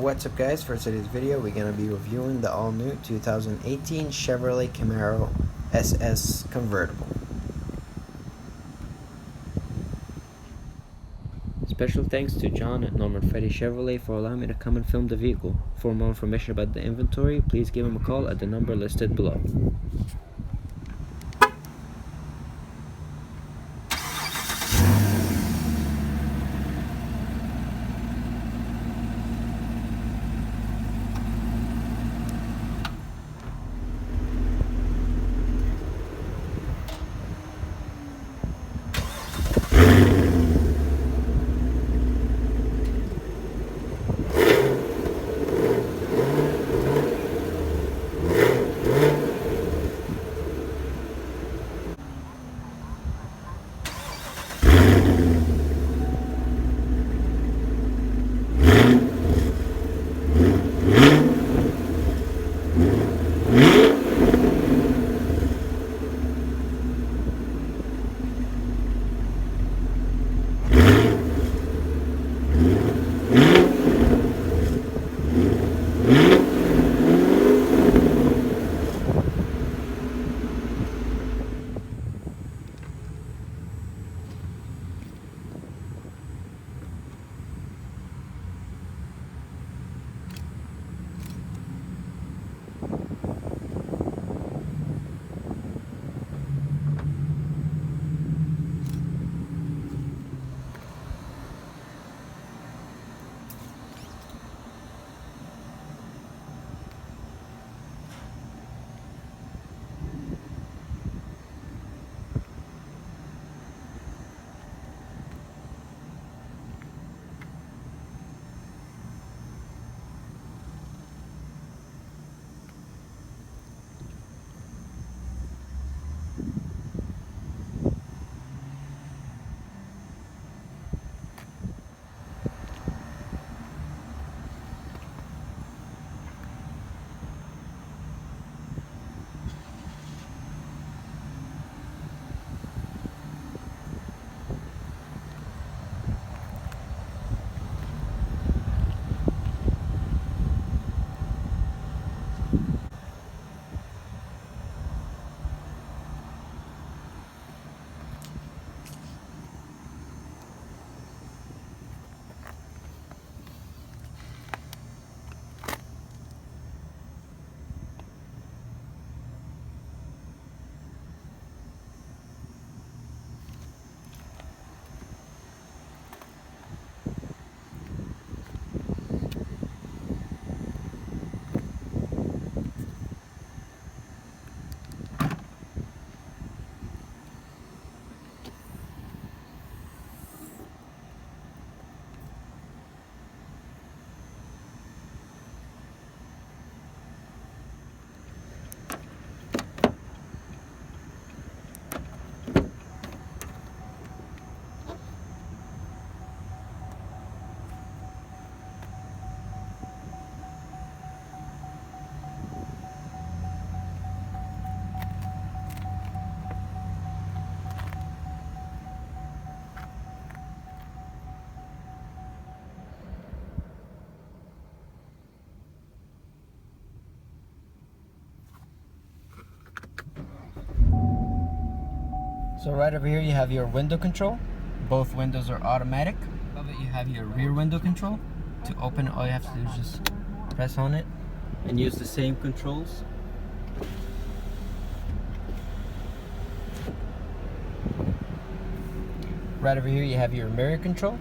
What's up guys, for today's video we're going to be reviewing the all-new 2018 Chevrolet Camaro SS Convertible. Special thanks to John at Norman Frede Chevrolet for allowing me to come and film the vehicle. For more information about the inventory, please give him a call at the number listed below. So right over here you have your window control. Both windows are automatic. Above it you have your rear window control. To open it, all you have to do is just press on it and use the same controls. Right over here you have your mirror control,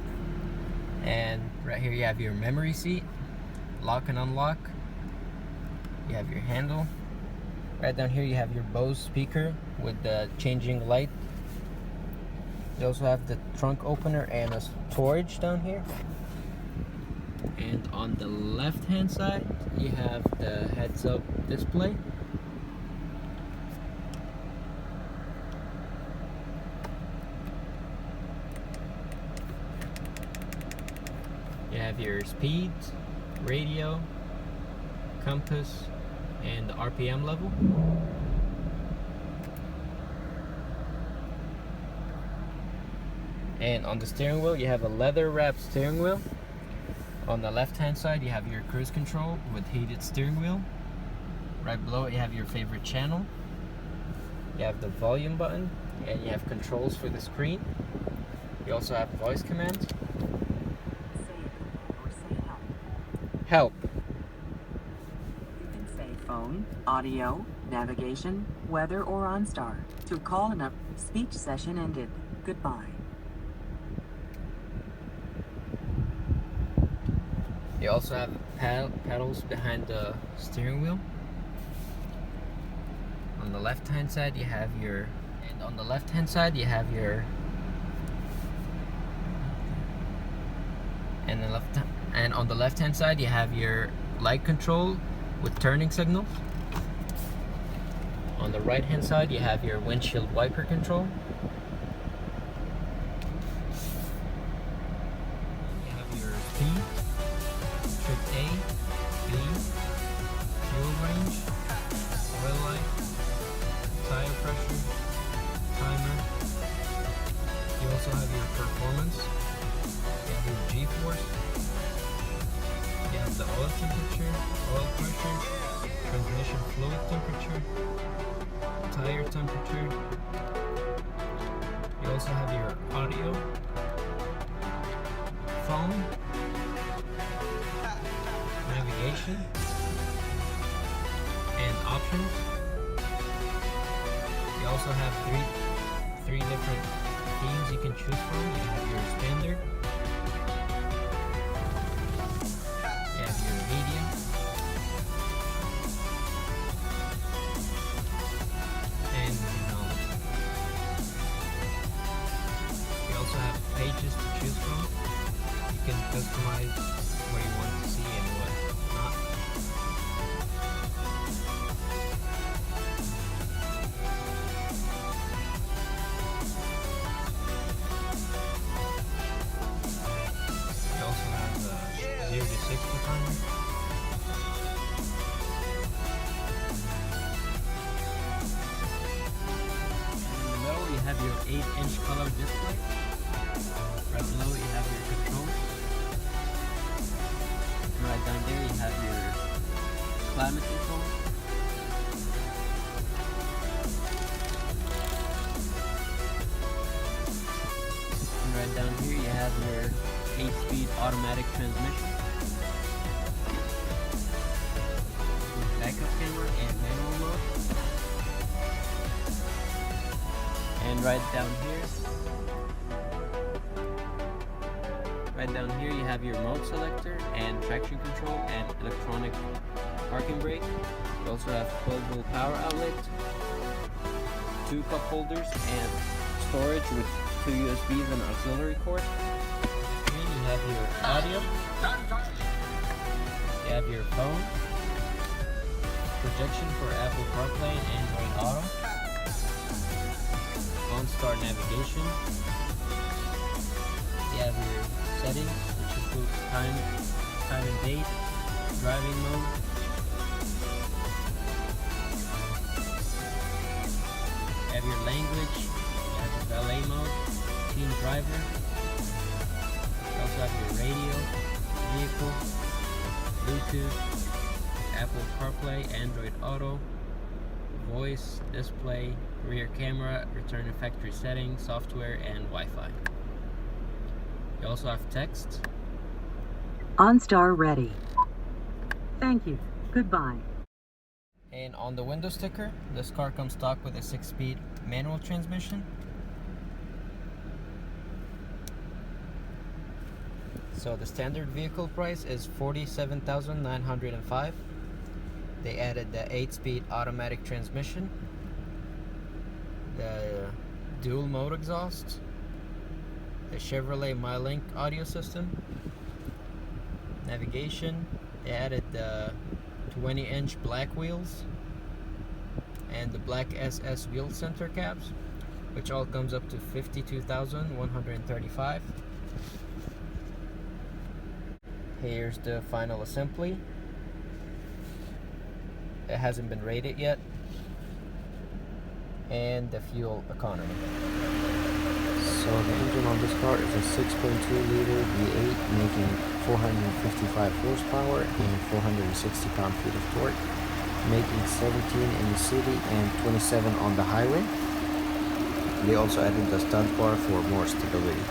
and right here you have your memory seat, lock and unlock. You have your handle. Right down here you have your Bose speaker with the changing light. You also have the trunk opener and a storage down here. And on the left hand side you have the heads up display. You have your speeds, radio, compass, and the RPM level. And on the steering wheel you have a leather wrapped steering wheel. On the left hand side you have your cruise control with heated steering wheel. Right below it you have your favorite channel. You have the volume button and you have controls for the screen. You also have voice commands. Help. You can say phone, audio, navigation, weather, or OnStar. To call an up, speech session ended. Goodbye. You also have pedals behind the steering wheel. On the left hand side you have your and on the left hand side you have your and on the left hand side you have your light control with turning signals. On the right hand side you have your windshield wiper control. You have your speed, trip A, B, fuel range, oil light, tire pressure, timer. You also have your performance. You have your G-force. You have the oil temperature, oil pressure, transmission fluid temperature, tire temperature. You also have your audio, phone, navigation, and options. You also have three different themes you can choose from. You have your standard, you have your medium, and technology. You also have pages to choose from. You can customize what you want to see and what not. You also have the 0 to 60 timer. And in the middle you have your 8-inch color display. Right below you have your controls. And right down there you have your climate control. And right down here you have your 8-speed automatic transmission. With backup camera and manual mode. And right down here you have your mode selector and traction control and electronic parking brake. You also have 12-volt power outlet, 2 cup holders, and storage with 2 USBs and auxiliary cord. And you have your audio. You have your phone, projection for Apple CarPlay and Android Auto, OnStar navigation. You have your settings, which includes time and date, driving mode, you have your language, you have your valet mode, team driver, you also have your radio, vehicle, Bluetooth, Apple CarPlay, Android Auto, voice, display, rear camera, return to factory settings, software, and Wi-Fi. You also have text. OnStar ready. Thank you. Goodbye. And on the window sticker, this car comes stock with a 6-speed manual transmission. So the standard vehicle price is $47,905. They added the 8-speed automatic transmission, the dual mode exhaust, the Chevrolet MyLink audio system, navigation. They added the 20-inch black wheels and the black SS wheel center caps, which all comes up to $52,135. Here's the final assembly. It hasn't been rated yet. And the fuel economy. So the engine on this car is a 6.2 liter V8 making 455 horsepower and 460 pound-feet of torque, making 17 in the city and 27 on the highway. They also added the stud bar for more stability.